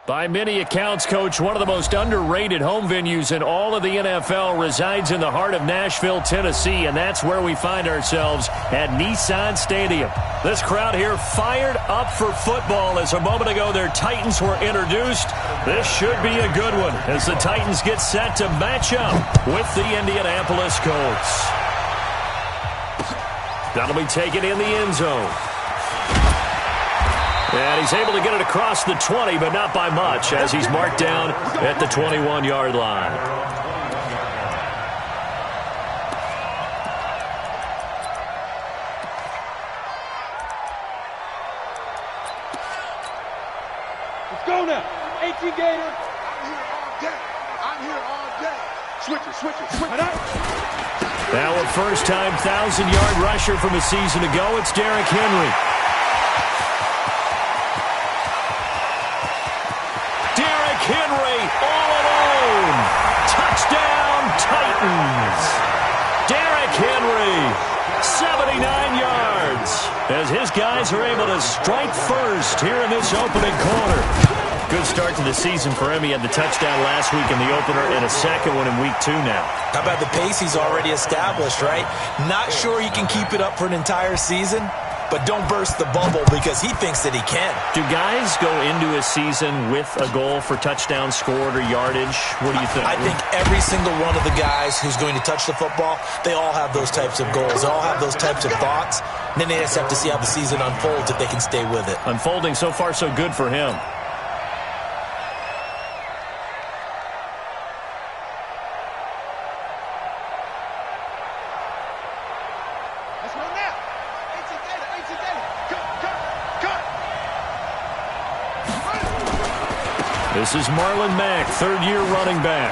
By many accounts, Coach, one of the most underrated home venues in all of the NFL resides in the heart of Nashville, Tennessee, and that's where we find ourselves at Nissan Stadium. This crowd here fired up for football as a moment ago their Titans were introduced. This should be a good one as the Titans get set to match up with the Indianapolis Colts. That'll be taken in the end zone. And he's able to get it across the 20, but not by much, as he's marked down at the 21-yard line. Let's go now. 18 Gator. I'm here all day. Switch it. Now a first-time 1,000-yard rusher from a season ago, it's Derrick Henry. Henry all alone. Touchdown, Titans. Derrick Henry, 79 yards, as his guys are able to strike first here in this opening quarter. Good start to the season for him. He had the touchdown last week in the opener and a second one in week 2 now. How about the pace he's already established, right? Not sure he can keep it up for an entire season, but don't burst the bubble because he thinks that he can. Do guys go into a season with a goal for touchdown scored or yardage? What do you think? I think every single one of the guys who's going to touch the football, they all have those types of goals. They all have those types of thoughts. And then they just have to see how the season unfolds if they can stay with it. Unfolding so far so good for him. This is Marlon Mack, third-year running back.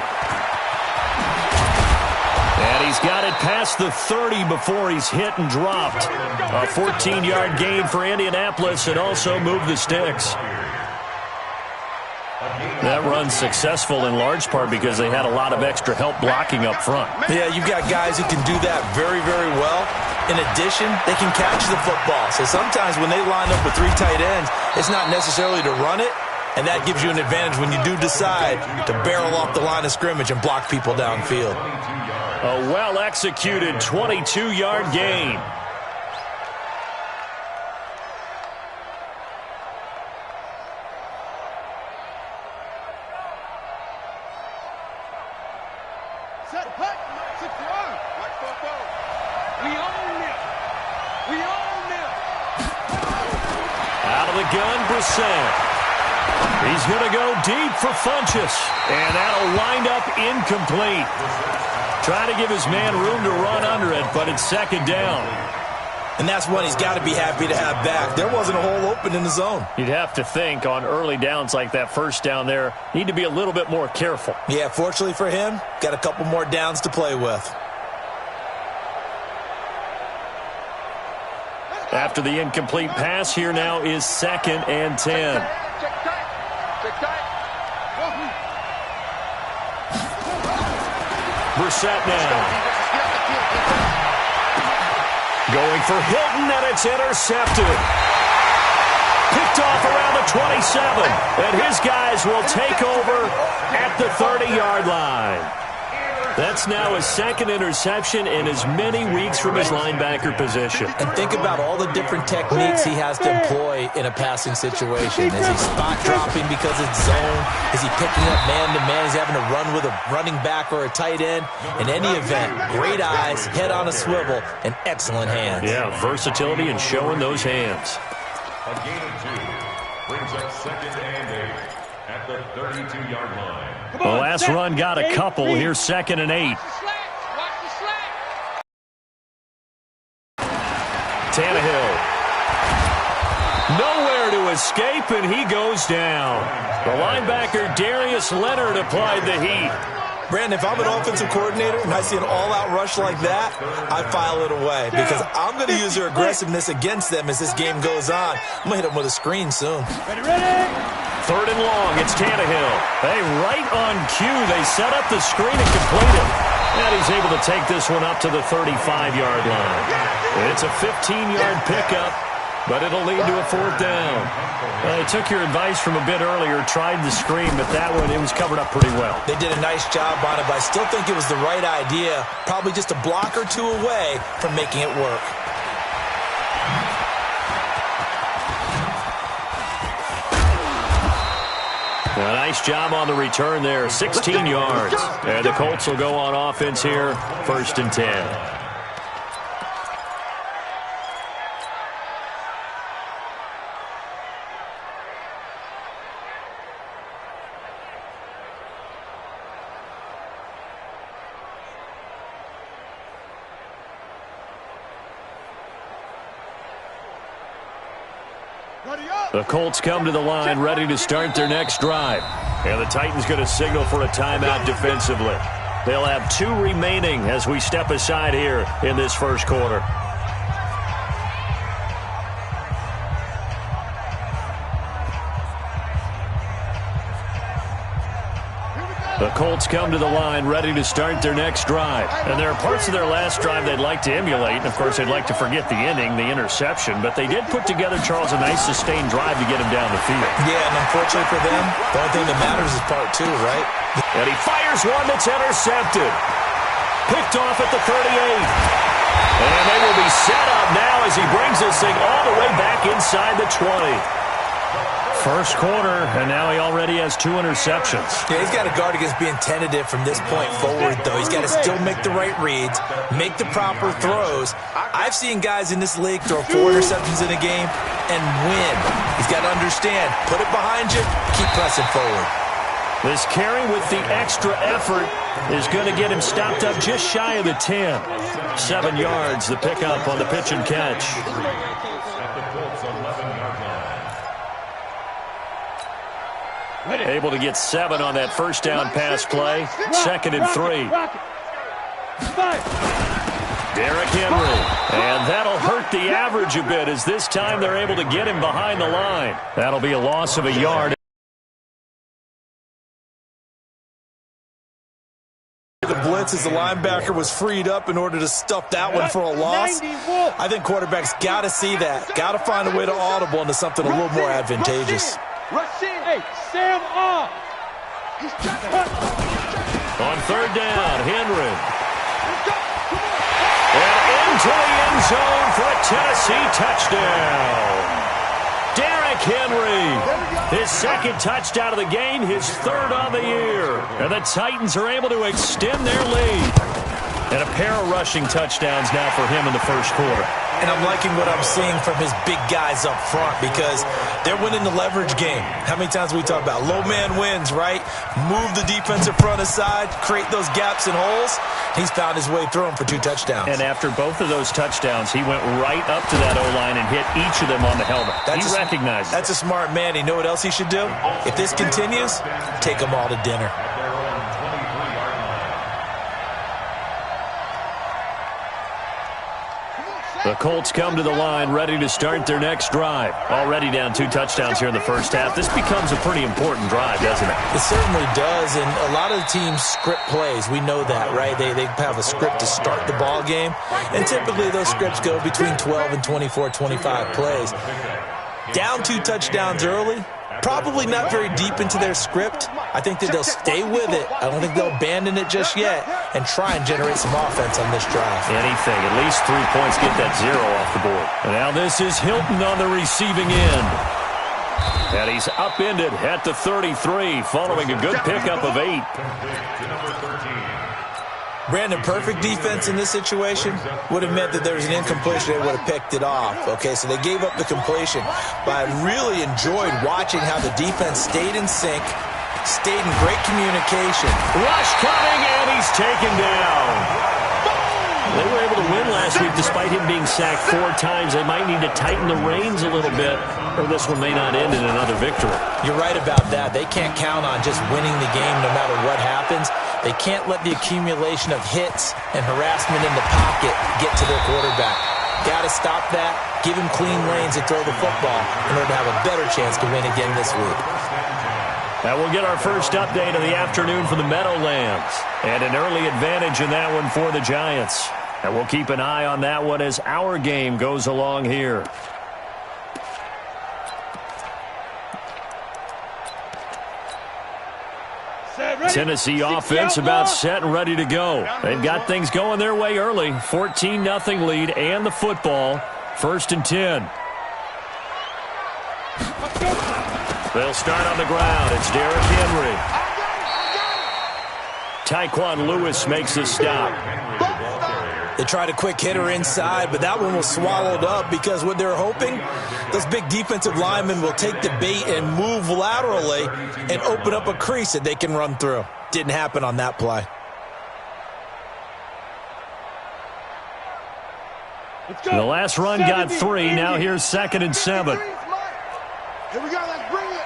And he's got it past the 30 before he's hit and dropped. A 14-yard gain for Indianapolis and also moved the sticks. That run's successful in large part because they had a lot of extra help blocking up front. Yeah, you've got guys who can do that very, very well. In addition, they can catch the football. So sometimes when they line up with 3 tight ends, it's not necessarily to run it. And that gives you an advantage when you do decide to barrel off the line of scrimmage and block people downfield. A well-executed 22-yard gain. Out of the gun, Brissett. He's going to go deep for Funchess, and that'll wind up incomplete. Trying to give his man room to run under it, but it's second down. And that's one he's got to be happy to have back. There wasn't a hole open in the zone. You'd have to think on early downs like that first down there, need to be a little bit more careful. Yeah, fortunately for him, got a couple more downs to play with. After the incomplete pass, here now is 2nd and 10. Brissett now. Going for Hilton, and it's intercepted. Picked off around the 27, and his guys will take over at the 30-yard line. That's now his 2nd interception in as many weeks from his linebacker position. And think about all the different techniques he has to employ in a passing situation. Is he spot dropping because it's zone? Is he picking up man-to-man? Is he having to run with a running back or a tight end? In any event, great eyes, head on a swivel, and excellent hands. Yeah, versatility and showing those hands. A gain of 2 brings up 2nd and 8 at the 32-yard line. The last run got a couple. Here's 2nd and 8. Tannehill. Nowhere to escape, and he goes down. The linebacker, Darius Leonard, applied the heat. Brandon, if I'm an offensive coordinator and I see an all-out rush like that, I file it away because I'm going to use their aggressiveness against them as this game goes on. I'm going to hit them with a screen soon. Ready? 3rd and long, it's Tannehill. Hey, right on cue, they set up the screen and complete it. And he's able to take this one up to the 35-yard line. It's a 15-yard pickup but it'll lead to a 4th down. I took your advice from a bit earlier, tried the screen, but that one, it was covered up pretty well. They did a nice job on it, but I still think it was the right idea. Probably just a block or two away from making it work. A nice job on the return there, 16 yards. And the Colts will go on offense here, 1st and 10. The Colts come to the line, ready to start their next drive. And the Titans going to signal for a timeout defensively. They'll have 2 remaining as we step aside here in this first quarter. The Colts come to the line, ready to start their next drive. And there are parts of their last drive they'd like to emulate. And, of course, they'd like to forget the inning, the interception. But they did put together, Charles, a nice sustained drive to get him down the field. Yeah, and unfortunately for them, the only thing that matters is part 2, right? And he fires one that's intercepted. Picked off at the 38. And they will be set up now as he brings this thing all the way back inside the 20. First quarter, and now he already has 2 interceptions. Yeah, he's got to guard against being tentative from this point forward, though. He's got to still make the right reads, make the proper throws. I've seen guys in this league throw 4 interceptions in a game and win. He's got to understand, put it behind you, keep pressing forward. This carry with the extra effort is going to get him stopped up just shy of the 10. 7 yards, the pickup on the pitch and catch. Able to get 7 on that first down pass play. 2nd and 3. Derrick Henry. And that'll hurt the average a bit as this time they're able to get him behind the line. That'll be a loss of a yard. The blitz as the linebacker was freed up in order to stuff that one for a loss. I think quarterbacks got to see that. Got to find a way to audible into something a little more advantageous. Hey, Sam off. On 3rd down, Henry. And into the end zone for a Tennessee touchdown. Derrick Henry, his 2nd touchdown of the game, his 3rd on the year. And the Titans are able to extend their lead. And a pair of rushing touchdowns now for him in the first quarter. And I'm liking what I'm seeing from his big guys up front because they're winning the leverage game. How many times we talk about low man wins, right? Move the defensive front aside, create those gaps and holes. He's found his way through them for 2 touchdowns. And after both of those touchdowns, he went right up to that O-line and hit each of them on the helmet. He recognized it. That's a smart man. You know what else he should do? If this continues, take them all to dinner. The Colts come to the line, ready to start their next drive. Already down 2 touchdowns here in the first half. This becomes a pretty important drive, doesn't it? It certainly does, and a lot of the teams script plays. We know that, right? They have a script to start the ball game, and typically those scripts go between 12 and 24, 25 plays. Down 2 touchdowns early, probably not very deep into their script. I think that they'll stay with it. I don't think they'll abandon it just yet and try and generate some offense on this drive. Anything. At least 3 points, get that 0 off the board. And now this is Hilton on the receiving end. And he's upended at the 33 following a good pickup of 8. Brandon, perfect defense in this situation would have meant that there was an incompletion. They would have picked it off. Okay, so they gave up the completion. But I really enjoyed watching how the defense stayed in sync, stayed in great communication. Rush coming, and he's taken down. They were able to win last week despite him being sacked 4 times. They might need to tighten the reins a little bit, or this one may not end in another victory. You're right about that. They can't count on just winning the game no matter what happens. They can't let the accumulation of hits and harassment in the pocket get to their quarterback. Got to stop that, give him clean lanes and throw the football in order to have a better chance to win again this week. Now we'll get our first update of the afternoon for the Meadowlands. And an early advantage in that one for the Giants. And we'll keep an eye on that one as our game goes along here. Tennessee offense about set and ready to go. They've got things going their way early. 14-0 lead and the football. 1st and 10. They'll start on the ground. It's Derrick Henry. Tyquan Lewis makes the stop. They tried a quick hitter inside, but that one was swallowed up because what they're hoping, those big defensive linemen will take the bait and move laterally and open up a crease that they can run through. Didn't happen on that play. The last run got 3. Now here's 2nd and 7. Here we go. Let's bring it.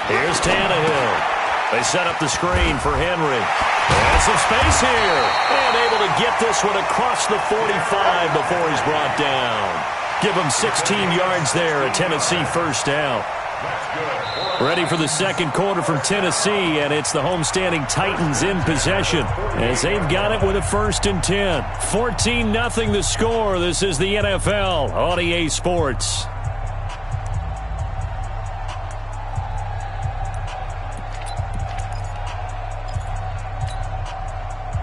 Here's Tannehill. They set up the screen for Henry. And some space here. And able to get this one across the 45 before he's brought down. Give him 16 yards there, a Tennessee 1st down. Ready for the 2nd quarter from Tennessee, and it's the homestanding Titans in possession as they've got it with a 1st and 10. 14-0 the score. This is the NFL on EA Sports.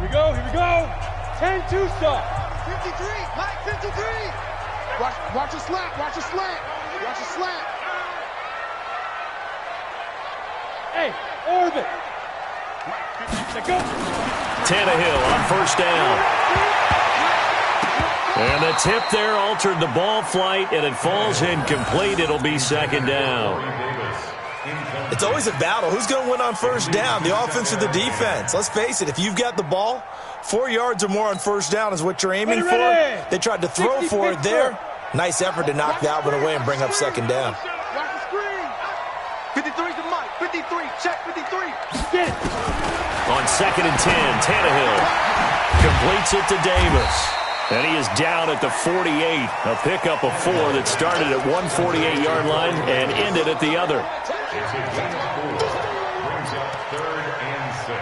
Here we go. 10-2 stop. 53, Mike, 53. Watch a slant, watch a slant. Watch a slant. Hey, orbit. Let's go. Tannehill on 1st down. And the tip there altered the ball flight, and it falls incomplete. It'll be 2nd down. It's always a battle. Who's going to win on 1st down, the offense or the defense? Let's face it, if you've got the ball, 4 yards or more on 1st down is what you're aiming for. They tried to throw for it there. Nice effort to knock that one away and bring up 2nd down. Watch the screen. 53 to Mike. 53. Check 53. Get it. On 2nd and 10, Tannehill completes it to Davis. And he is down at the 48. A pickup of 4 that started at one 48-yard line and ended at the other. Brings up 3rd and 6.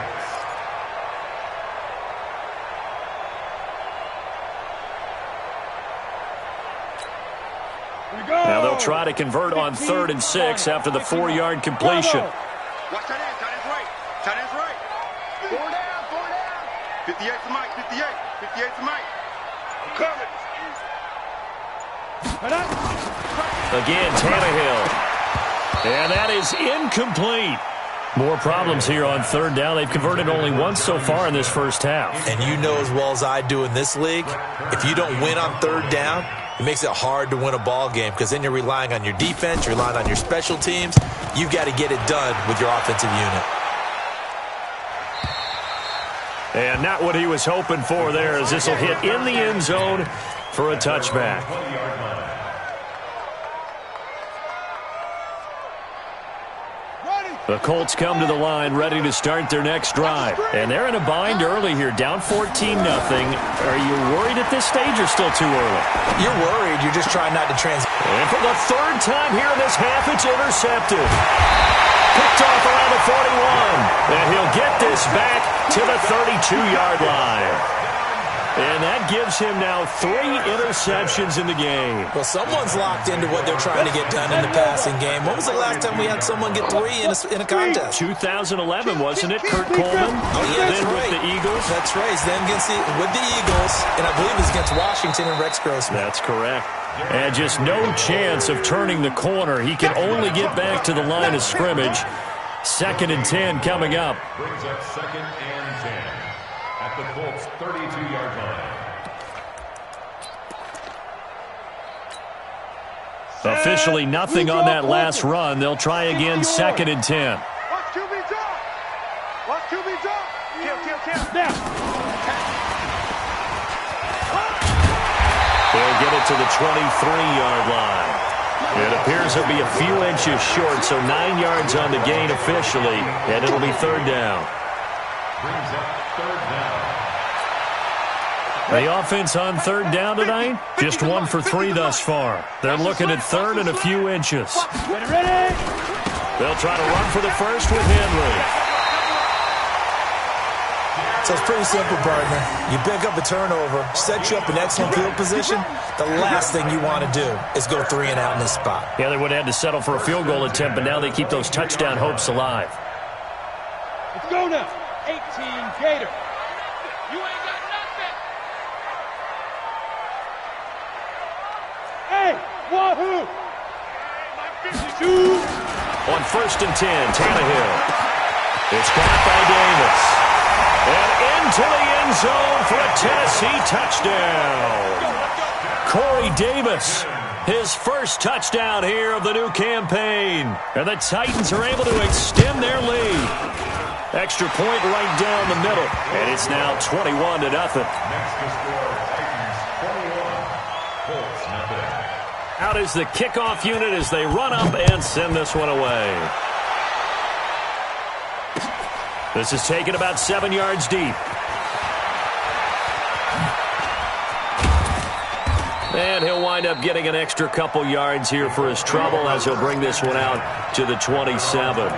Now they'll try to convert on 3rd and 6 after the 4-yard completion. Watch tight end. Tight end's right. Tight end's right. 4 down. 4 down. 58 to Mike. 58. 58 to Mike. I'm coming. Again, Tannehill. And that is incomplete. More problems here on 3rd down. They've converted only once so far in this 1st half. And you know as well as I do in this league, if you don't win on 3rd down, it makes it hard to win a ball game because then you're relying on your defense, you're relying on your special teams. You've got to get it done with your offensive unit. And not what he was hoping for there, as this will hit in the end zone for a touchback. The Colts come to the line ready to start their next drive. And they're in a bind early here, down 14-0. Are you worried at this stage or still too early? You're worried. You're just trying not to And for the 3rd time here in this half, it's intercepted. Picked off around the 41. And he'll get this back to the 32-yard line. And that gives him now 3 interceptions in the game. Well, someone's locked into what they're trying to get done in the passing game. When was the last time we had someone get 3 in a contest? 2011, wasn't it, Kurt Coleman? Oh, yeah, that's then right. with the Eagles. That's right. He's then with the Eagles, and I believe it's against Washington and Rex Grossman. That's correct. And just no chance of turning the corner. He can only get back to the line of scrimmage. 2nd and 10 coming up. Brings up 2nd and 10 at the Colts' 32-yard line. Officially nothing on that last run. They'll try again, 2nd and 10. Watch QB drop. Watch QB drop. Kill. Now. They'll get it to the 23-yard line. It appears it'll be a few inches short, so 9 yards on the gain officially, and it'll be 3rd down. Brings up 3rd down. The offense on 3rd down tonight, just 1 for 3 thus far. They're looking at 3rd and a few inches. Ready. They'll try to run for the first with Henry. So it's pretty simple, partner. You pick up a turnover, set you up in excellent field position. The last thing you want to do is go 3 and out in this spot. Yeah, they would have had to settle for a field goal attempt, but now they keep those touchdown hopes alive. Go now. 18 Gator. You ain't got nothing. Hey, Wahoo. Two. On 1st and 10, Tannehill. It's caught by Davis. And into the end zone for a Tennessee touchdown. Corey Davis, his first touchdown here of the new campaign. And the Titans are able to extend their lead. Extra point right down the middle. And it's now 21-0. Next to score, Titans 21, Colts nothing. Out is the kickoff unit as they run up and send this one away. This is taken about 7 yards deep. And he'll wind up getting an extra couple yards here for his trouble as he'll bring this one out to the 27.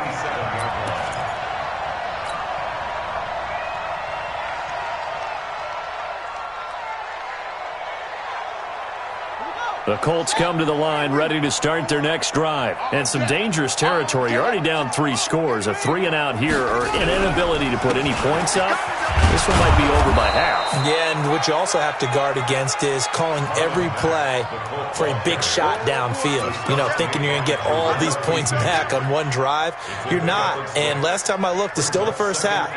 The Colts come to the line ready to start their next drive. And some dangerous territory. You're already down 3 scores. A 3-and-out here or an inability to put any points up. This one might be over by half. Yeah, and what you also have to guard against is calling every play for a big shot downfield. You know, thinking you're going to get all these points back on one drive. You're not. And last time I looked, it's still the first half.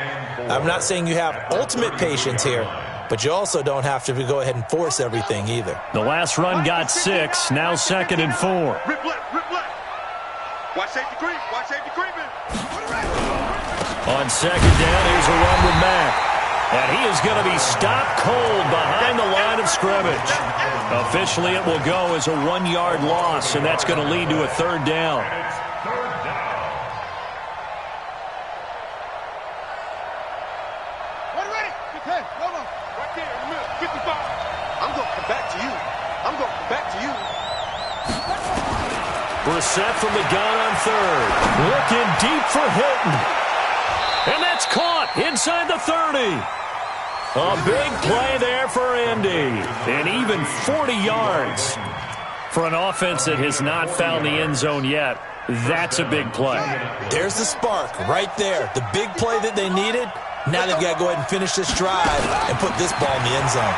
I'm not saying you have ultimate patience here, but you also don't have to go ahead and force everything either. The last run got 6. Now 2nd and 4. Rip left. Watch safety creep. Watch safety creeping. On 2nd down, here's a run with Mack. And he is going to be stopped cold behind the line of scrimmage. Officially, it will go as a 1-yard loss, and that's going to lead to a 3rd down. Brissett from the gun on 3rd. Looking deep for Hilton. And that's caught inside the 30. A big play there for Indy. And even 40 yards for an offense that has not found the end zone yet. That's a big play. There's the spark right there. The big play that they needed. Now they've got to go ahead and finish this drive and put this ball in the end zone.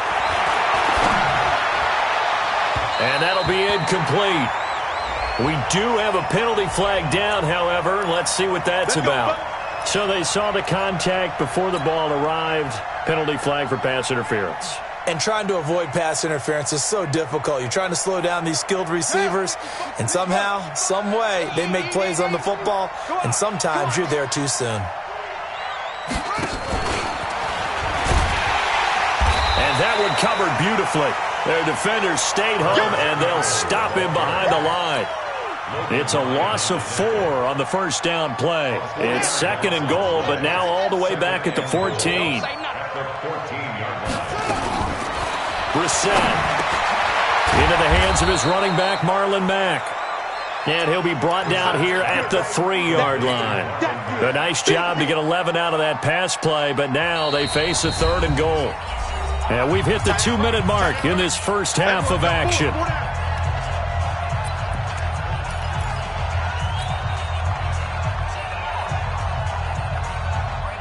And that'll be incomplete. We do have a penalty flag down, however. Let's see what that's about. So they saw the contact before the ball arrived. Penalty flag for pass interference. And trying to avoid pass interference is so difficult. You're trying to slow down these skilled receivers, and somehow, some way, they make plays on the football, and sometimes you're there too soon. And that one covered beautifully. Their defenders stayed home, and they'll stop him behind the line. It's a loss of 4 on the first down play. It's 2nd and goal, but now all the way back at the 14. Brissett into the hands of his running back, Marlon Mack. And he'll be brought down here at the 3-yard line. A nice job to get 11 out of that pass play, but now they face a 3rd and goal. And we've hit the 2-minute mark in this first half of action.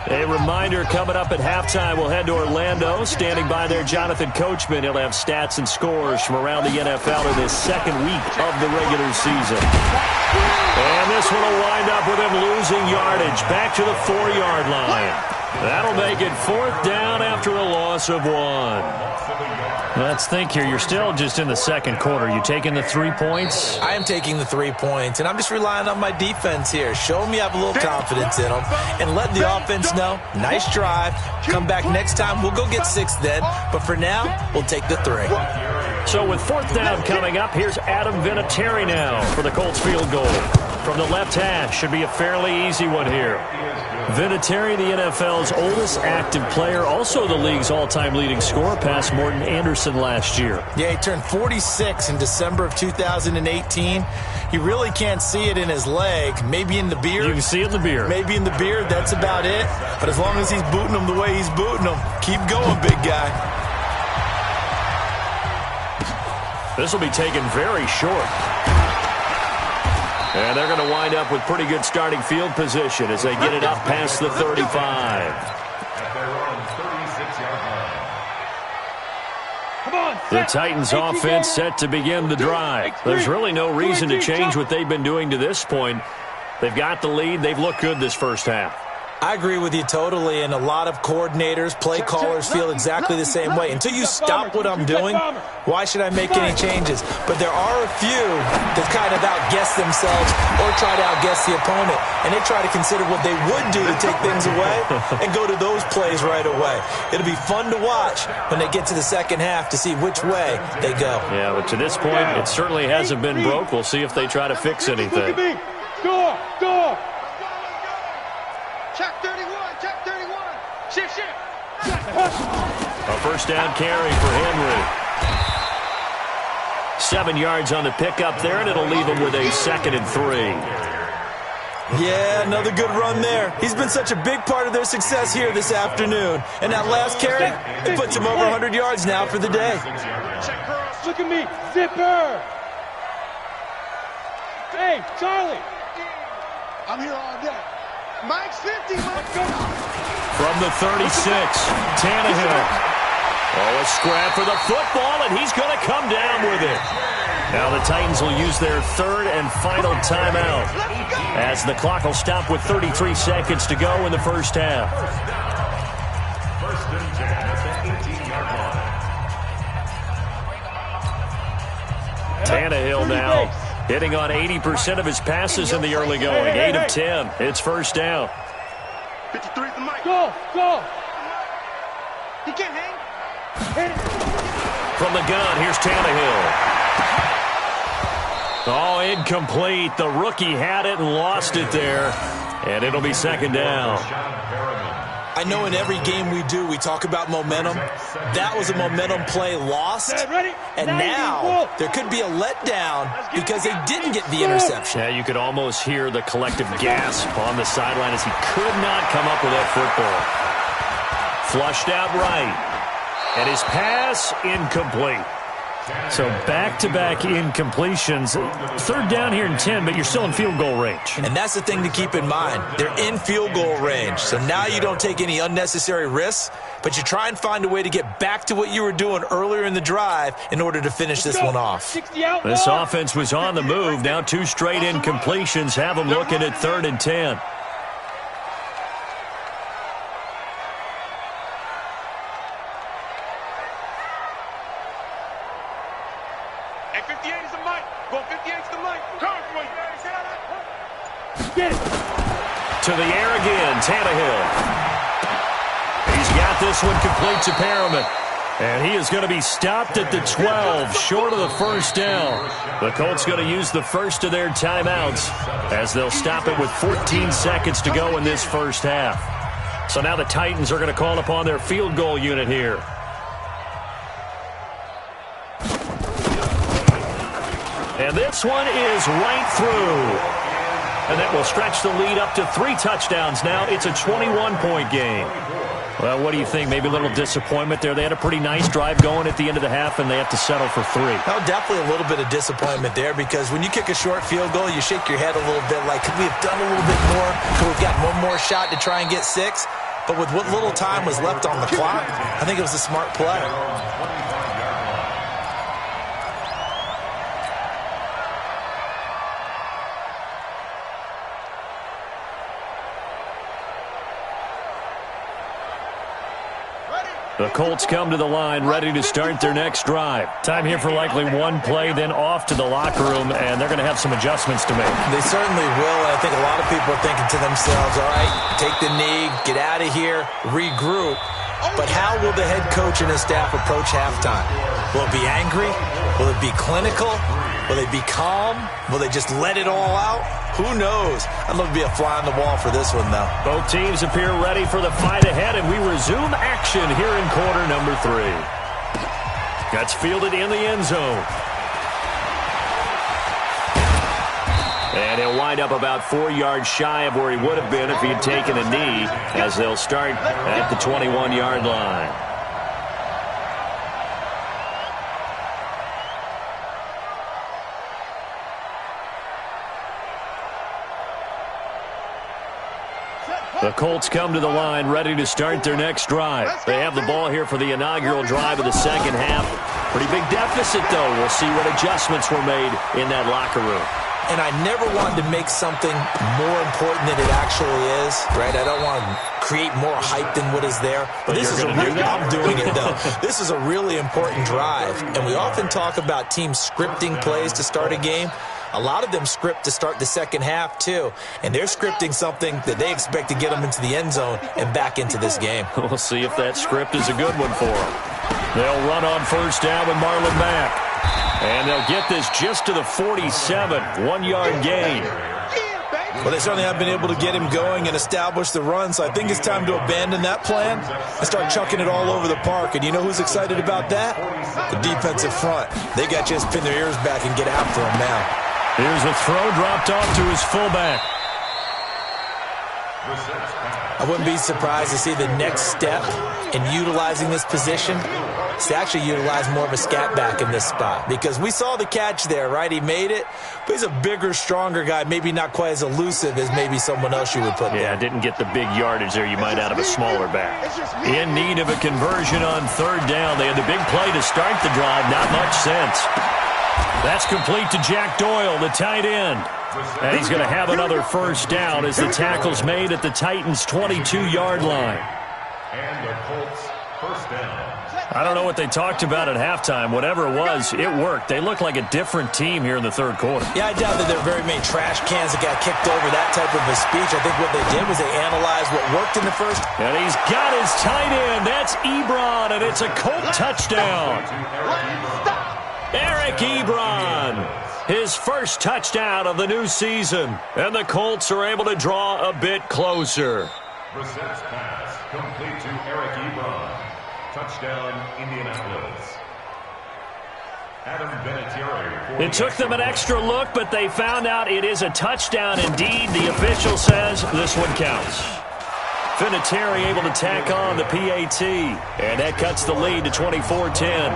A reminder coming up at halftime, we'll head to Orlando. Standing by there, Jonathan Coachman. He'll have stats and scores from around the NFL in this 2nd week of the regular season. And this one will wind up with him losing yardage back to the 4-yard line. That'll make it 4th down after a loss of 1. Let's think here. You're still just in the 2nd quarter. You taking the 3 points? I am taking the 3 points, and I'm just relying on my defense here. Show me I have a little confidence in them, and let the offense know, nice drive. Come back next time. We'll go get 6 then, but for now, we'll take the 3. So with 4th down coming up, here's Adam Vinatieri now for the Colts field goal. From the left hash, should be a fairly easy one here. Vinatieri, the NFL's oldest active player, also the league's all-time leading scorer, past Morton Anderson last year. Yeah, he turned 46 in December of 2018. You really can't see it in his leg, maybe in the beard. You can see it in the beard. Maybe in the beard, that's about it. But as long as he's booting them the way he's booting them, keep going, big guy. This will be taken very short. And they're going to wind up with pretty good starting field position as they get it up past the 35. At their own 36-yard line. The Titans offense set to begin the drive. There's really no reason to change what they've been doing to this point. They've got the lead. They've looked good this first half. I agree with you totally, and a lot of coordinators, play callers feel exactly the same way. Until you stop what I'm doing, why should I make any changes? But there are a few that kind of outguess themselves or try to outguess the opponent, and they try to consider what they would do to take things away and go to those plays right away. It'll be fun to watch when they get to the second half to see which way they go. Yeah, but to this point, it certainly hasn't been broke. We'll see if they try to fix anything. Door. Check 31, check 31. Shift. A first down carry for Henry. 7 yards on the pickup there, and it'll leave him with a 2nd and 3. Yeah, another good run there. He's been such a big part of their success here this afternoon. And that last carry, it puts him over 100 yards now for the day. Look at me, zipper. Hey, Charlie. I'm here all day. Mike's 50, Mike. From the 36, Tannehill. Oh, a scrap for the football, and he's going to come down with it. Now the Titans will use their 3rd and final timeout as the clock will stop with 33 seconds to go in the first half. First and 10 at the 18-yard line. Tannehill now hitting on 80% of his passes in the early going. 8 of 10. It's first down. 53 the mic. Go. He can't hang. From the gun, here's Tannehill. Oh, incomplete. The rookie had it and lost it there. And it'll be second down. I know in every game we do, we talk about momentum. That was a momentum play lost. And now there could be a letdown because they didn't get the interception. Yeah, you could almost hear the collective gasp on the sideline as he could not come up with that football. Flushed out right. And his pass incomplete. So back-to-back incompletions. 3rd down here and 10, but you're still in field goal range. And that's the thing to keep in mind. They're in field goal range. So now you don't take any unnecessary risks, but you try and find a way to get back to what you were doing earlier in the drive in order to finish this one off. This offense was on the move. Now 2 straight incompletions have them looking at 3rd and 10. To the air again, Tannehill. He's got this one complete to Perriman. And he is going to be stopped at the 12, short of the first down. The Colts going to use the first of their timeouts as they'll stop it with 14 seconds to go in this first half. So now the Titans are going to call upon their field goal unit here. And this one is right through. And that will stretch the lead up to 3 touchdowns now. It's a 21-point game. Well, what do you think? Maybe a little disappointment there. They had a pretty nice drive going at the end of the half, and they have to settle for 3. No, definitely a little bit of disappointment there because when you kick a short field goal, you shake your head a little bit like, could we have done a little bit more? Could we have got one more shot to try and get 6? But with what little time was left on the clock, I think it was a smart play. The Colts come to the line ready to start their next drive. Time here for likely 1 play, then off to the locker room, and they're going to have some adjustments to make. They certainly will, and I think a lot of people are thinking to themselves, all right, take the knee, get out of here, regroup. But how will the head coach and his staff approach halftime? Will it be angry? Will it be clinical? Will they be calm? Will they just let it all out? Who knows? I'd love to be a fly on the wall for this one, though. Both teams appear ready for the fight ahead, and we resume action here in quarter number 3. That's fielded in the end zone. And he'll wind up about 4 yards shy of where he would have been if he had taken a knee, as they'll start at the 21-yard line. The Colts come to the line ready to start their next drive. They have the ball here for the inaugural drive of the second half. Pretty big deficit, though. We'll see what adjustments were made in that locker room. And I never wanted to make something more important than it actually is, right? I don't want to create more hype than what is there. But this is I'm doing it, though. This is a really important drive. And we often talk about teams scripting plays to start a game. A lot of them script to start the second half, too. And they're scripting something that they expect to get them into the end zone and back into this game. We'll see if that script is a good one for them. They'll run on first down with Marlon Mack. And they'll get this just to the 47, 1-yard gain. Well, they certainly have been able to get him going and establish the run, so I think it's time to abandon that plan and start chucking it all over the park. And you know who's excited about that? The defensive front. They got to just pin their ears back and get after him now. Here's a throw dropped off to his fullback. I wouldn't be surprised to see the next step in utilizing this position is to actually utilize more of a scat back in this spot, because we saw the catch there, right? He made it, but he's a bigger, stronger guy, maybe not quite as elusive as maybe someone else you would put there. Yeah, didn't get the big yardage there you might out of a smaller back. In need of a conversion on third down. They had the big play to start the drive, not much sense. That's complete to Jack Doyle, the tight end. And he's going to have another first down as the tackle's made at the Titans' 22-yard line. And the Colts first down. I don't know what they talked about at halftime. Whatever it was, it worked. They look like a different team here in the third quarter. Yeah, I doubt that there are very many trash cans that got kicked over that type of a speech. I think what they did was they analyzed what worked in the first. And he's got his tight end. That's Ebron, and it's a Colt touchdown. Eric Ebron, his first touchdown of the new season. And the Colts are able to draw a bit closer. Brissett's pass complete to Eric Ebron. Touchdown, Indianapolis. Adam Vinatieri. It took them an extra look, but they found out it is a touchdown indeed. The official says this one counts. Vinatieri able to tack on the PAT, and that cuts the lead to 24-10.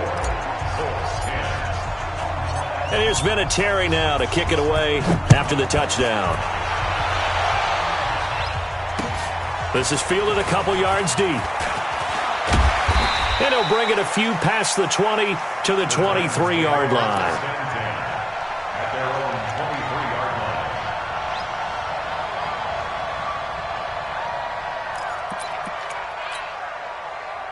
And here's Vinatieri now to kick it away after the touchdown. This is fielded a couple yards deep. And he'll bring it a few past the 20 to the 23-yard line. At their own 23-yard line.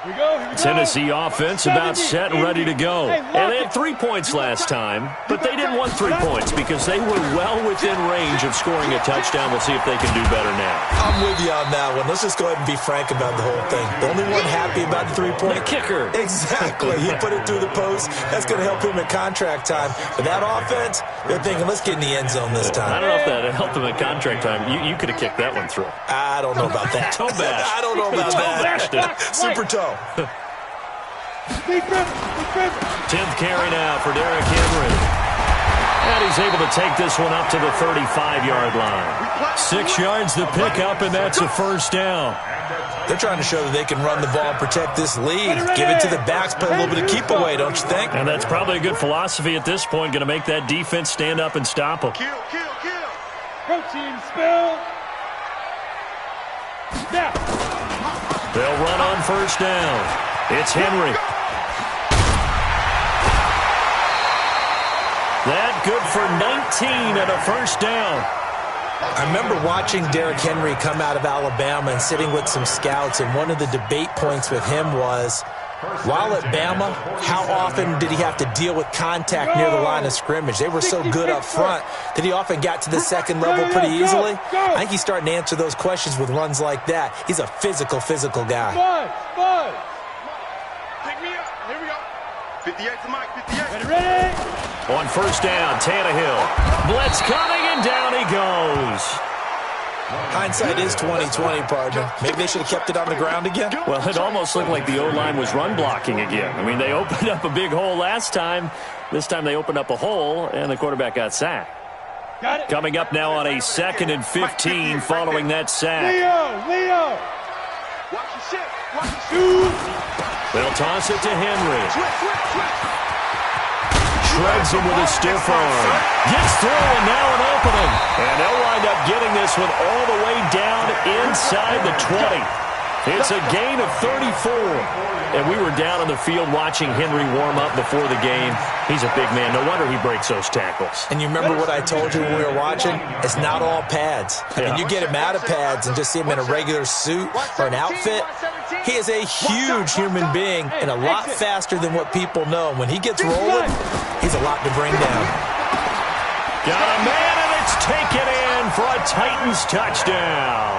Here we go. Tennessee offense about set and ready to go. And they had 3 points last time, but they didn't want 3 points because they were well within range of scoring a touchdown. We'll see if they can do better now. I'm with you on that one. Let's just go ahead and be frank about the whole thing. The only one happy about the 3-point. The kicker. Exactly. He put it through the post. That's going to help him at contract time. But that offense, they're thinking, let's get in the end zone this time. I don't know if that helped him at contract time. You could have kicked that one through. I don't know about that. Toe bash. I don't know about Toe-bashed that. it. Super toe. 10th carry now for Derrick Henry. And he's able to take this one up to the 35-yard line. 6 yards the pickup, and that's a first down. They're trying to show that they can run the ball and protect this lead. Give it to the backs, play a little bit of keep away, don't you think? And that's probably a good philosophy at this point, going to make that defense stand up and stop them. Kill. Protein spill. Snap. They'll run on first down. It's Henry. That good for 19 and a first down. I remember watching Derrick Henry come out of Alabama and sitting with some scouts, and one of the debate points with him was, while at Bama, how often did he have to deal with contact near the line of scrimmage? They were so good up front that he often got to the second level pretty easily. I think he's starting to answer those questions with runs like that. He's a physical guy. Bud. Pick me up. Here we go. 58 to Mike. 58. Ready? On first down, Tannehill. Blitz coming, and down he goes. Hindsight is 20/20, partner. Maybe they should have kept it on the ground again. Well, it almost looked like the O-line was run blocking again. I mean, they opened up a big hole last time. This time they opened up a hole, and the quarterback got sacked. Got it. Coming up now on a 2nd and 15 following that sack. Leo. Watch your shit. Watch your shoot. They'll toss it to Henry. Switch. shreds him with a stiff arm. Gets through, and now an opening. And they'll wind up getting this one all the way down inside the 20. It's a gain of 34. And we were down on the field watching Henry warm up before the game. He's a big man. No wonder he breaks those tackles. And you remember what I told you when we were watching? It's not all pads. I mean, you get him out of pads and just see him in a regular suit or an outfit. He is a huge human being and a lot faster than what people know. When he gets rolling, he's a lot to bring down. Got a man, and it's taken in for a Titans touchdown.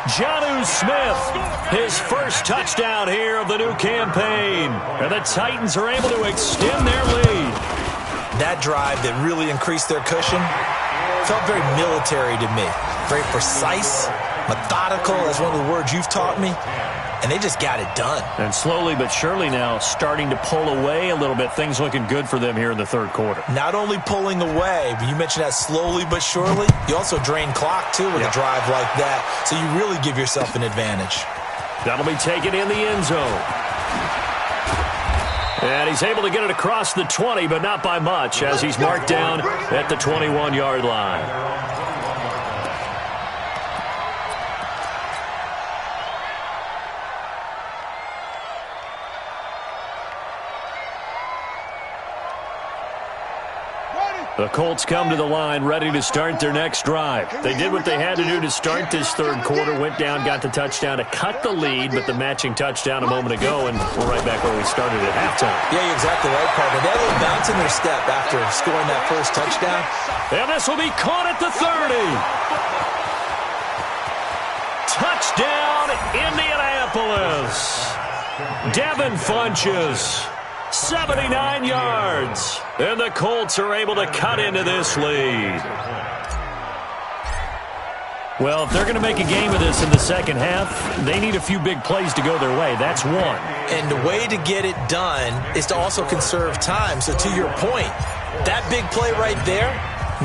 Jonnu Smith, his first touchdown here of the new campaign. And the Titans are able to extend their lead. That drive that really increased their cushion felt very military to me. Very precise, methodical. That's one of the words you've taught me. And they just got it done. And slowly but surely now starting to pull away a little bit. Things looking good for them here in the third quarter. Not only pulling away, but you mentioned that slowly but surely. You also drain clock, too, with a drive like that. So you really give yourself an advantage. That'll be taken in the end zone. And he's able to get it across the 20, but not by much, as he's marked down at the 21-yard line. The Colts come to the line ready to start their next drive. They did what they had to do to start this third quarter, went down, got the touchdown to cut the lead, but the matching touchdown a moment ago, and we're right back where we started at halftime. Yeah, you're exactly right, partner. They had a little bounce in their step after scoring that first touchdown. And this will be caught at the 30. Touchdown, Indianapolis. Devin Funchess. 79 yards. And the Colts are able to cut into this lead. Well, if they're going to make a game of this in the second half, they need a few big plays to go their way. That's one. And the way to get it done is to also conserve time. So to your point, that big play right there,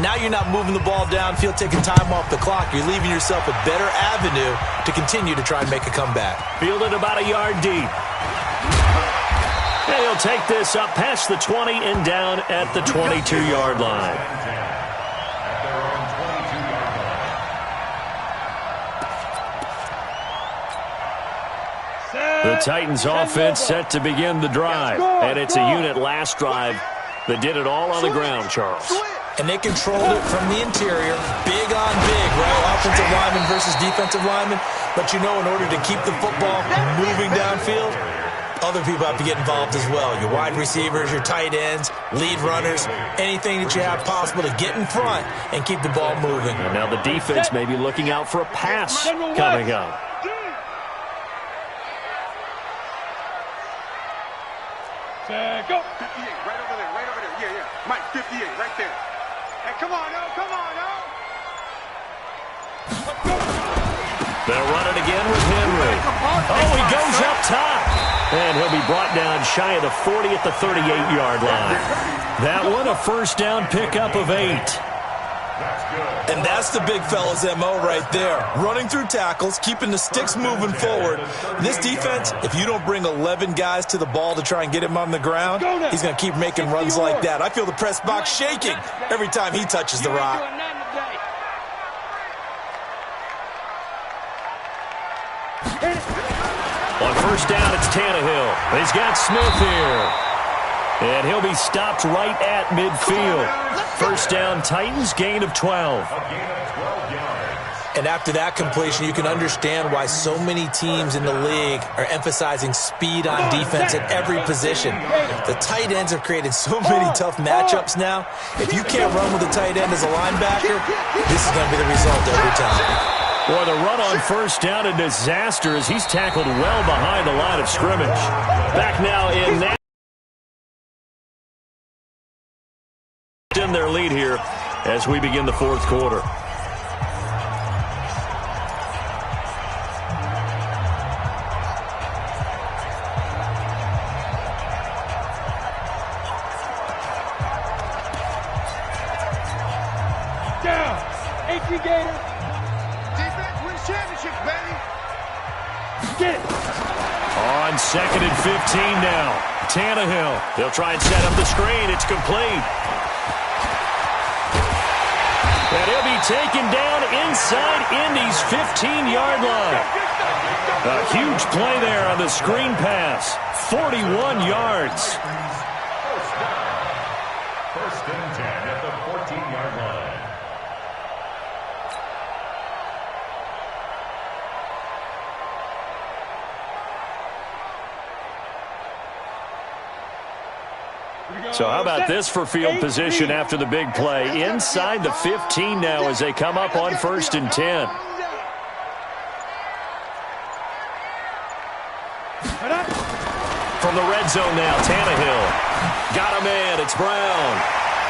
now you're not moving the ball downfield, taking time off the clock. You're leaving yourself a better avenue to continue to try and make a comeback. Fielded about a yard deep. And he'll take this up past the 20 and down at the 22-yard line. The Titans offense set to begin the drive. And it's a unit last drive that did it all on the ground, Charles. And they controlled it from the interior, big on big, right? Offensive lineman versus defensive lineman. But you know, in order to keep the football moving downfield, other people have to get involved as well. Your wide receivers, your tight ends, lead runners, anything that you have possible to get in front and keep the ball moving. And now the defense may be looking out for a pass coming up. Go. 58, right over there, right over there. Yeah, yeah. Mike, 58, right there. Hey, come on, no, come on, no. They'll run it again with Henry. Oh, he goes up top. And he'll be brought down shy of the 40 at the 38-yard line. That one, a first down pickup of 8. And that's the big fella's MO right there. Running through tackles, keeping the sticks moving forward. This defense, if you don't bring 11 guys to the ball to try and get him on the ground, he's going to keep making runs like that. I feel the press box shaking every time he touches the rock. On first down, it's Tannehill. He's got Smith here. And he'll be stopped right at midfield. First down, Titans, gain of 12. And after that completion, you can understand why so many teams in the league are emphasizing speed on defense at every position. The tight ends have created so many tough matchups now. If you can't run with a tight end as a linebacker, this is going to be the result every time. Boy, the run on first down, a disaster as he's tackled well behind the line of scrimmage. Back now in their lead here as we begin the fourth quarter. Down. 18 Gators. Defense wins championships, baby. Get it. On On 2nd and 15 now. Tannehill. They'll try and set up the screen. It's complete. And he'll be taken down inside Indy's 15-yard line. A huge play there on the screen pass. 41 yards. First and 10 at the 14-yard line. So how about this for field position after the big play? Inside the 15 now as they come up on 1st and 10. From the red zone now, Tannehill. Got him in. It's Brown.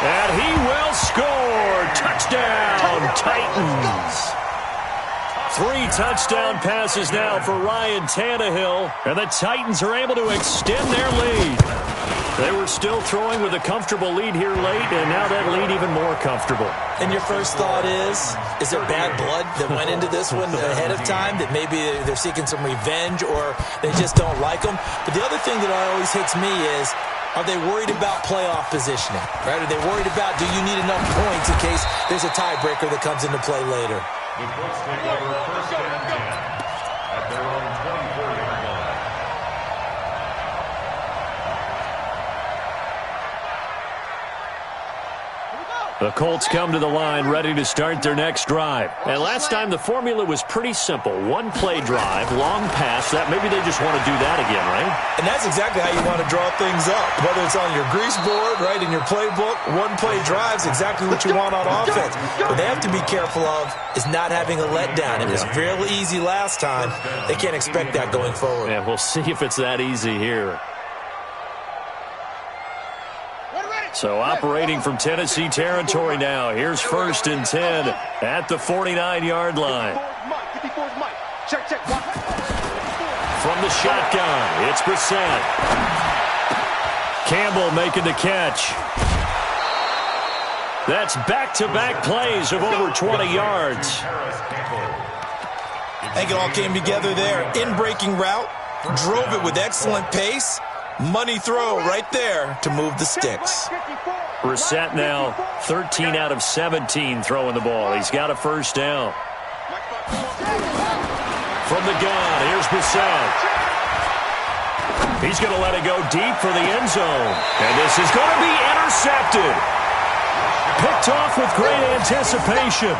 And he will score. Touchdown, Titans. 3 touchdown passes now for Ryan Tannehill. And the Titans are able to extend their lead. They were still throwing with a comfortable lead here late, and now that lead even more comfortable. And your first thought is there bad blood that went into this one ahead of time, that maybe they're seeking some revenge or they just don't like them? But the other thing that always hits me is, are they worried about playoff positioning? Right? Are they worried about, do you need enough points in case there's a tiebreaker that comes into play later? The Colts take over 1st and 10 at their own 24-yard line. The Colts come to the line ready to start their next drive. And last time the formula was pretty simple. 1-play drive, long pass. That maybe they just want to do that again, right? And that's exactly how you want to draw things up. Whether it's on your grease board, right, in your playbook, 1-play drive's exactly what you want on offense. What they have to be careful of is not having a letdown. It was real easy last time. They can't expect that going forward. Yeah, we'll see if it's that easy here. So operating from Tennessee territory now. Here's 1st and 10 at the 49-yard line. From the shotgun, it's Brissett. Campbell making the catch. That's back-to-back plays of over 20 yards. I think it all came together there. In-breaking route, drove it with excellent pace. Money throw right there to move the sticks. Brissett now 13 out of 17 throwing the ball. He's got a first down. From the gun, here's Brissett. He's going to let it go deep for the end zone. And this is going to be intercepted. Picked off with great anticipation.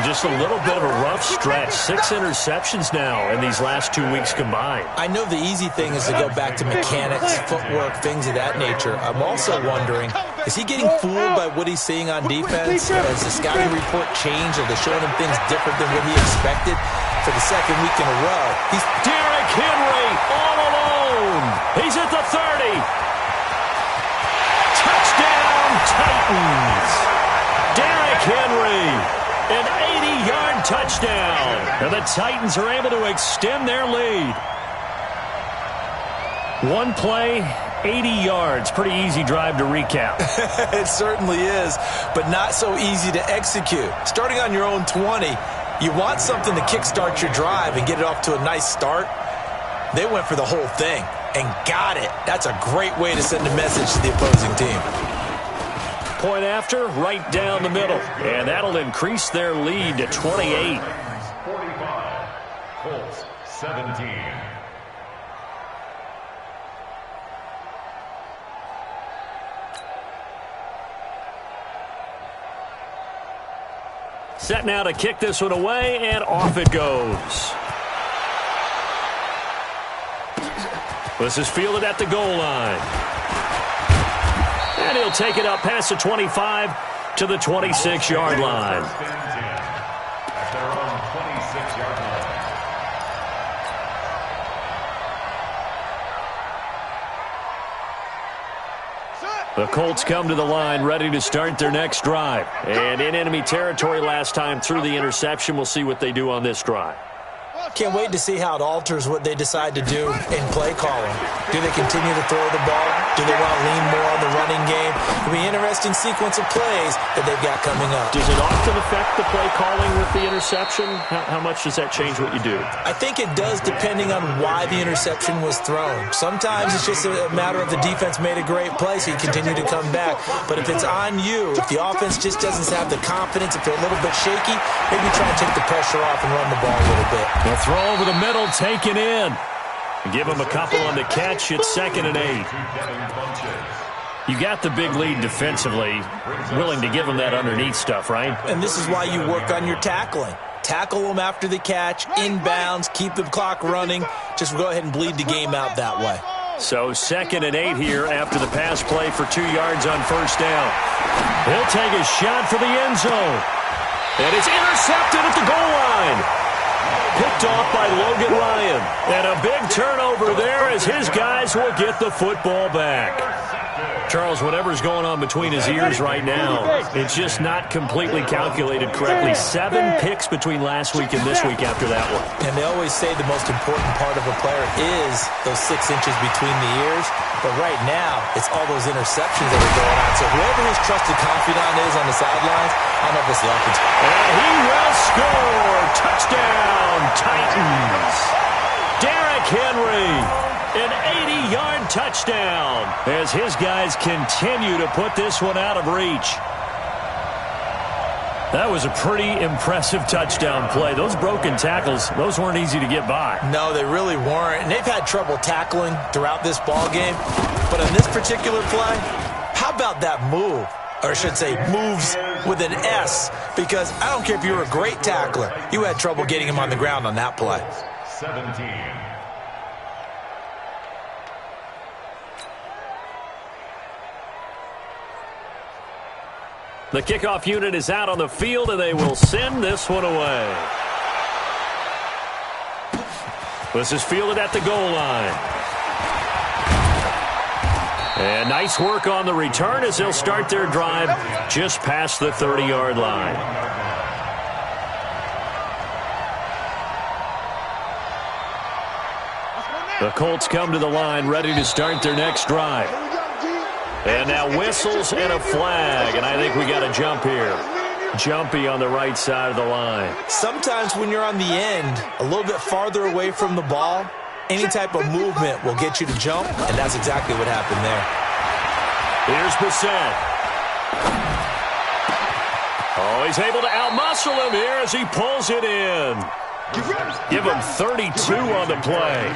Just a little bit of a rough stretch. 6 interceptions now in these last 2 weeks combined. I know the easy thing is to go back to mechanics, footwork, things of that nature. I'm also wondering, is he getting fooled by what he's seeing on defense? Has the scouting report changed? Are they showing him things different than what he expected for the 2nd week in a row? He's Derrick Henry all alone. He's at the 30. Touchdown, Titans. Derrick Henry, an 80-yard touchdown. And the Titans are able to extend their lead. 1 play, 80 yards. Pretty easy drive to recap. It certainly is, but not so easy to execute. Starting on your own 20, you want something to kickstart your drive and get it off to a nice start. They went for the whole thing and got it. That's a great way to send a message to the opposing team. Point after, right down the middle. And that'll increase their lead to 28. 45, Colts 17. Set now to kick this one away, and off it goes. This is fielded at the goal line. And he'll take it up past the 25 to the 26-yard line. At their own 26-yard line. The Colts come to the line ready to start their next drive. And in enemy territory last time through the interception, we'll see what they do on this drive. Can't wait to see how it alters what they decide to do in play calling. Do they continue to throw the ball? Do they want to lean more on the running game? It'll be an interesting sequence of plays that they've got coming up. Does it often affect the play calling with the interception? How much does that change what you do? I think it does, depending on why the interception was thrown. Sometimes it's just a matter of the defense made a great play, so you continue to come back. But if it's on you, if the offense just doesn't have the confidence, if they're a little bit shaky, maybe try and take the pressure off and run the ball a little bit. The throw over the middle, taken in. Give him a couple on the catch. It's 2nd and 8. You got the big lead defensively, willing to give them that underneath stuff, right? And this is why you work on your tackling. Tackle them after the catch, inbounds, keep the clock running. Just go ahead and bleed the game out that way. So 2nd and 8 here after the pass play for 2 yards on 1st down. He'll take a shot for the end zone. And it's intercepted at the goal line. Picked off by Logan Ryan. And a big turnover there as his guys will get the football back. Charles, whatever's going on between his ears right now, it's just not completely calculated correctly. 7 picks between last week and this week after that one. And they always say the most important part of a player is those 6 inches between the ears. But right now, it's all those interceptions that are going on. So whoever his trusted confidant is on the sidelines, I don't know if it's the offense. And he will score. Touchdown, Titans. Derrick Henry. An 80-yard touchdown as his guys continue to put this one out of reach. That was a pretty impressive touchdown play. Those broken tackles, those weren't easy to get by. No, they really weren't. And they've had trouble tackling throughout this ball game. But on this particular play, how about that move? Or I should say moves with an S. Because I don't care if you were a great tackler. You had trouble getting him on the ground on that play. 17. The kickoff unit is out on the field, and they will send this one away. This is fielded at the goal line. And nice work on the return as they'll start their drive just past the 30-yard line. The Colts come to the line ready to start their next drive. And now whistles and a flag, and I think we got a jump here. Jumpy on the right side of the line. Sometimes when you're on the end, a little bit farther away from the ball, any type of movement will get you to jump, and that's exactly what happened there. Here's Bissett. Oh, he's able to outmuscle him here as he pulls it in. Give him 32 on the play.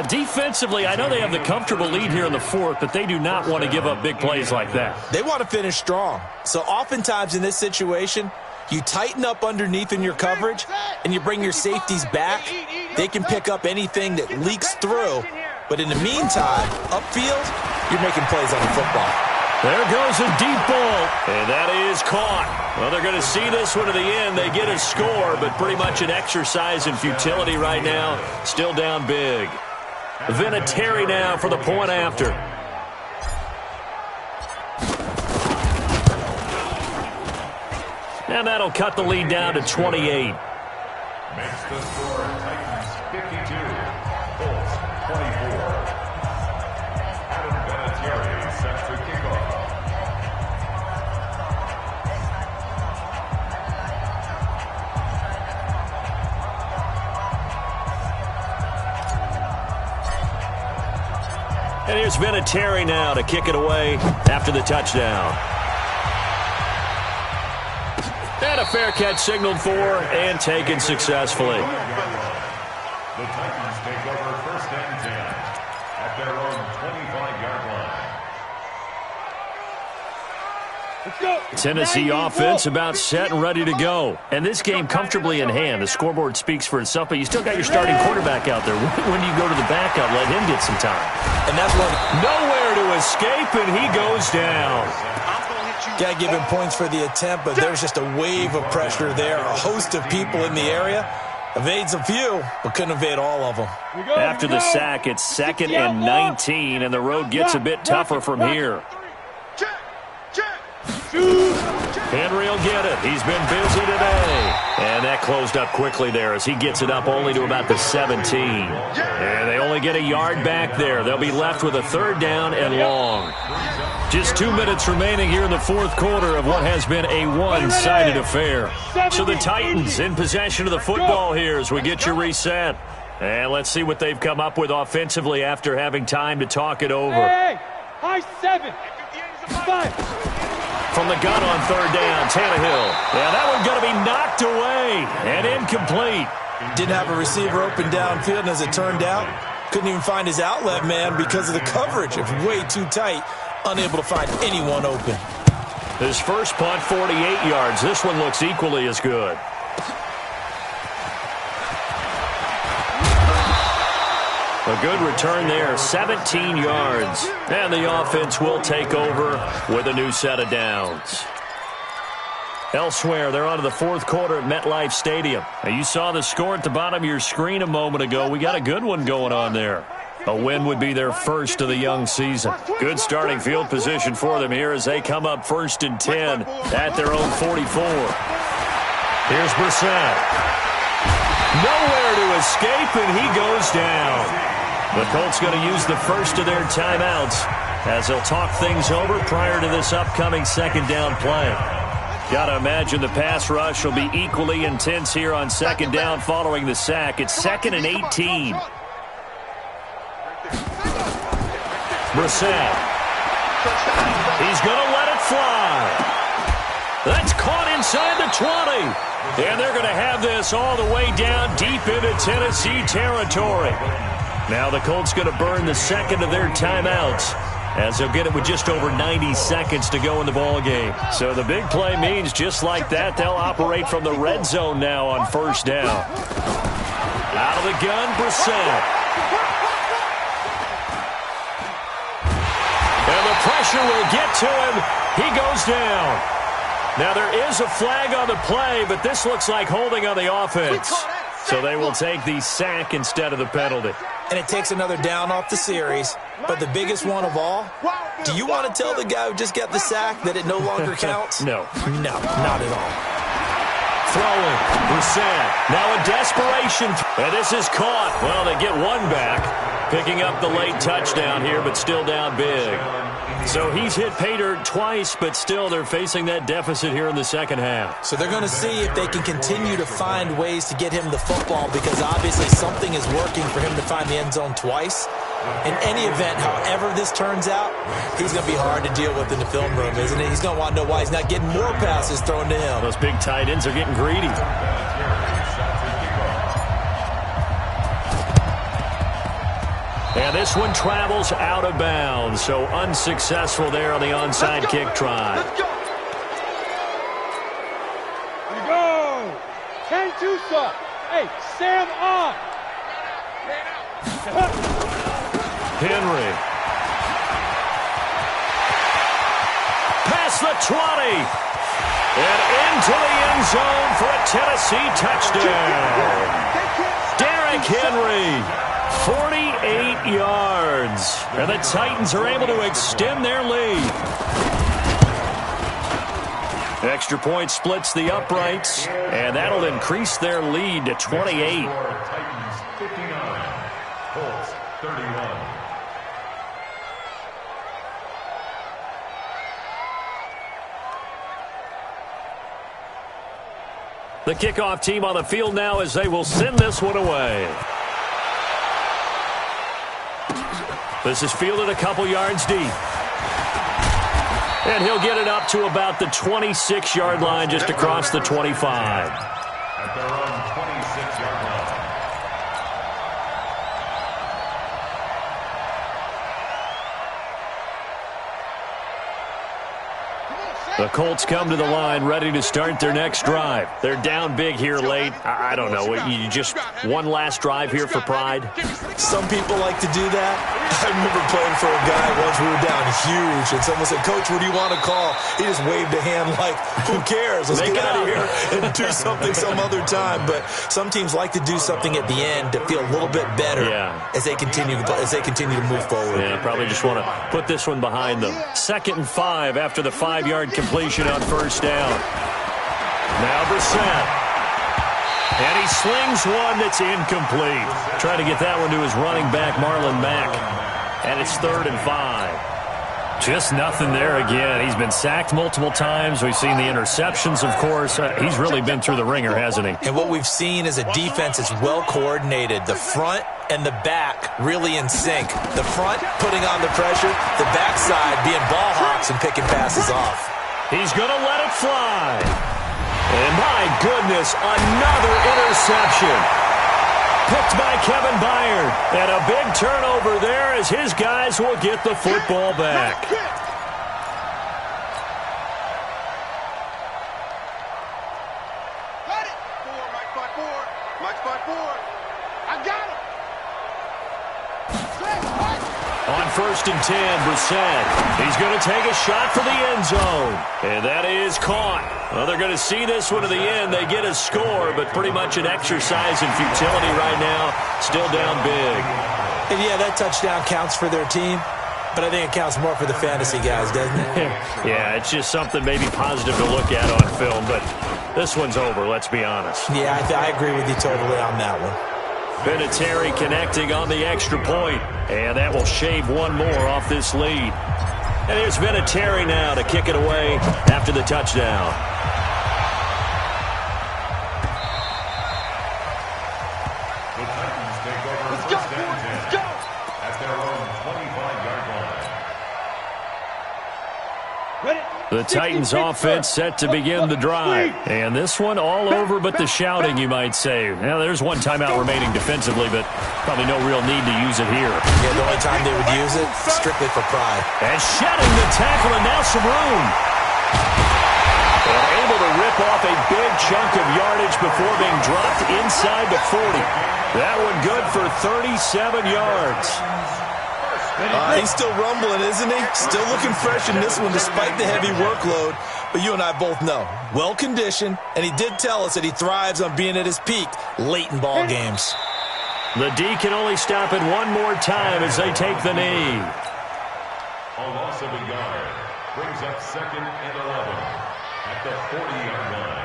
Defensively, I know they have the comfortable lead here in the 4th, but they do not want to give up big plays like that. They want to finish strong. So oftentimes in this situation, you tighten up underneath in your coverage, and you bring your safeties back. They can pick up anything that leaks through. But in the meantime, upfield, you're making plays on the football. There goes a deep ball, and that is caught. Well, they're going to see this one to the end. They get a score, but pretty much an exercise in futility right now. Still down big. Vinatieri now for the point after. And that'll cut the lead down to 28. Makes the score Titans 52, Colts 24. Adam Vinatieri sets the kickoff. And here's Vinatieri now to kick it away after the touchdown. And a fair catch signaled for and taken successfully. The Titans take over 1st and 10 at their own 25-yard line. Tennessee offense about set and ready to go. And this game comfortably in hand. The scoreboard speaks for itself, but you still got your starting quarterback out there. When do you go to the backup? Let him get some time. And that's one. Nowhere to escape, and he goes down. Got to give him points for the attempt, but there's just a wave of pressure there. A host of people in the area. Evades a few, but couldn't evade all of them. After the sack, it's 2nd and 19, and the road gets a bit tougher from here. Check. Henry will get it. He's been busy today. And that closed up quickly there as he gets it up only to about the 17. And they only get a yard back there. They'll be left with a 3rd down and long. Just 2 minutes remaining here in the 4th quarter of what has been a one-sided affair. So the Titans in possession of the football here as we get you reset. And let's see what they've come up with offensively after having time to talk it over. Hey, high 7. 5. From the gun on 3rd down, Tannehill. Yeah, that one's going to be knocked away and incomplete. Didn't have a receiver open downfield, and as it turned out, couldn't even find his outlet man because of the coverage. It was way too tight, unable to find anyone open. His first punt, 48 yards. This one looks equally as good. A good return there, 17 yards. And the offense will take over with a new set of downs. Elsewhere, they're on to the 4th quarter at MetLife Stadium. Now, you saw the score at the bottom of your screen a moment ago. We got a good one going on there. A win would be their first of the young season. Good starting field position for them here as they come up 1st and 10 at their own 44. Here's Brissett. Nowhere to escape, and he goes down. The Colts going to use the first of their timeouts as they'll talk things over prior to this upcoming 2nd down play. Got to imagine the pass rush will be equally intense here on 2nd down following the sack. It's 2nd and 18. Brissett. He's going to let it fly. That's caught inside the 20. And they're going to have this all the way down deep into Tennessee territory. Now the Colts going to burn the 2nd of their timeouts as they'll get it with just over 90 seconds to go in the ball game. So the big play means just like that, they'll operate from the red zone now on 1st down. Out of the gun, Brissett. And the pressure will get to him. He goes down. Now there is a flag on the play, but this looks like holding on the offense. So they will take the sack instead of the penalty. And it takes another down off the series. But the biggest one of all, do you want to tell the guy who just got the sack that it no longer counts? No. No, not at all. Throwing. Brissett. Now a desperation. And this is caught. Well, they get one back. Picking up the late touchdown here, but still down big. So he's hit pay dirt twice, but still they're facing that deficit here in the 2nd half. So they're going to see if they can continue to find ways to get him the football because obviously something is working for him to find the end zone twice. In any event, however this turns out, he's going to be hard to deal with in the film room, isn't he? He's going to want to know why he's not getting more passes thrown to him. Those big tight ends are getting greedy. And this one travels out of bounds, so unsuccessful there on the onside kick try. Let's go. Here we go. 10-2 stop. Hey, Sam on. Henry. Past the 20. And into the end zone for a Tennessee touchdown. Derrick Henry. 48 yards. And the Titans are able to extend their lead. Extra point splits the uprights, and that'll increase their lead to 28. Titans 59, Colts 31. The kickoff team on the field now as they will send this one away. This is fielded a couple yards deep. And he'll get it up to about the 26-yard line just across the 25. At their own 26-yard line. The Colts come to the line ready to start their next drive. They're down big here late. I don't know. You just one last drive here for pride? Some people like to do that. I remember playing for a guy once we were down huge, and someone said, "Coach, what do you want to call?" He just waved a hand like, who cares? Let's get out of here and do something some other time. But some teams like to do something at the end to feel a little bit better as they continue to move forward. Yeah, probably just want to put this one behind them. 2nd and 5 after the 5-yard completion completion on first down. Now Brissett. And he slings one that's incomplete. Trying to get that one to his running back, Marlon Mack. And it's 3rd and 5. Just nothing there again. He's been sacked multiple times. We've seen the interceptions, of course. He's really been through the ringer, hasn't he? And what we've seen is a defense that's well coordinated. The front and the back really in sync. The front putting on the pressure. The backside being ball hawks and picking passes off. He's going to let it fly. And my goodness, another interception. Picked by Kevin Byard. And a big turnover there as his guys will get the football back. Got it. 4, Mike 5-4. Mike 5-4. I got him. On 1st and 10, Brissett. He's going to take a shot for the end zone. And that is caught. Well, they're going to see this one to the end. They get a score, but pretty much an exercise in futility right now. Still down big. And yeah, that touchdown counts for their team, but I think it counts more for the fantasy guys, doesn't it? Yeah, it's just something maybe positive to look at on film, but this one's over, let's be honest. Yeah, I agree with you totally on that one. Vinatieri connecting on the extra point, and that will shave one more off this lead. And here's Vinatieri now to kick it away after the touchdown. The Titans take over first and 10 at their own 25-yard line. The Titans offense set to begin the drive. And this one all over but the shouting, you might say. Now, there's one timeout remaining defensively, but probably no real need to use it here. Yeah, the only time they would use it, strictly for pride. And shedding the tackle, and now some room. And able to rip off a big chunk of yardage before being dropped inside the 40. That one good for 37 yards. He's still rumbling, isn't he? Still looking fresh in this one despite the heavy workload. But you and I both know, well-conditioned, and he did tell us that he thrives on being at his peak late in ball games. The D can only stop it one more time as they take the knee. A loss of a yard brings up 2nd and 11 at the 40-yard line.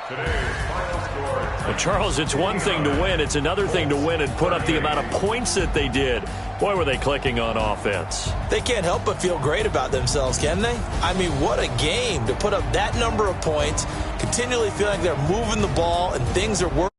Today's final score. Well, Charles, it's one thing to win. It's another thing to win and put up the amount of points that they did. Boy, were they clicking on offense. They can't help but feel great about themselves, can they? I mean, what a game to put up that number of points, continually feeling like they're moving the ball and things are working.